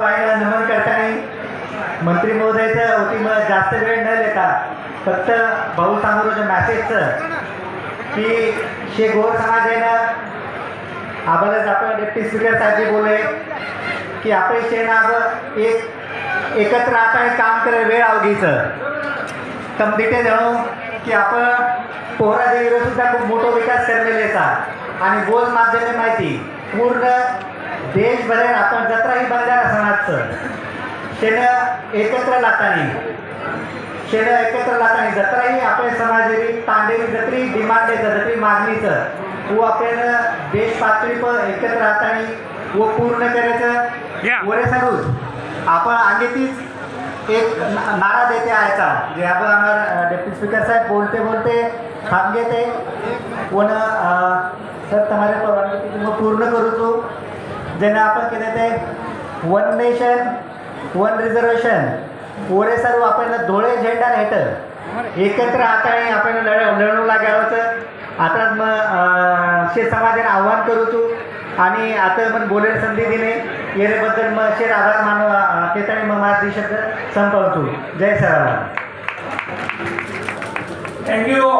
वाहिला नमन करताना मंत्री महोदयाचं होती मग जास्त वेळ न लेता फक्त भाऊ सांगून मॅसेजचं की शे गोर समाजानं आम्हाला आपण डेप्टी स्पीकर साहेब बोलले की आपण शेण एकत्र आता काम करे वेळ अवघीचं कमदिटे जाणू की आपण पोहराच्या विरोध सुद्धा खूप मोठा विकास करलेला आणि बोल माध्यमे माहिती पूर्ण देशभरात आपण जत्राही बंजारा समाजचं शेणं एकत्र लागतानी जत्राही आपल्या समाजाची तांडेरी जत्री डिमांड जत्री मागणीचं व आपण देश पातळी पर एकत्र राहतानी व पूर्ण करायचं वरे सरूच आपण आगेतीच एक नारा देते आयचा जे आपण आम्हाला डेप्टी स्पीकर साहेब बोलते थांबगे ते वन सर तुम्हाला परवानगी तुम्ही पूर्ण करू तो ज्याने आपण केले ते वन नेशन वन रिझर्वेशन वरे सर्व आपण धोळे झेंडा हेठ एकत्र आता आपण लढू लागायचं आता मग शे समाजाने आव्हान करू तू आणि आता पण बोलायला संधी दिली याबद्दल मग शेर आभार मानव केताने मग माझी शब्द संपवतो जय सराला थँक्यू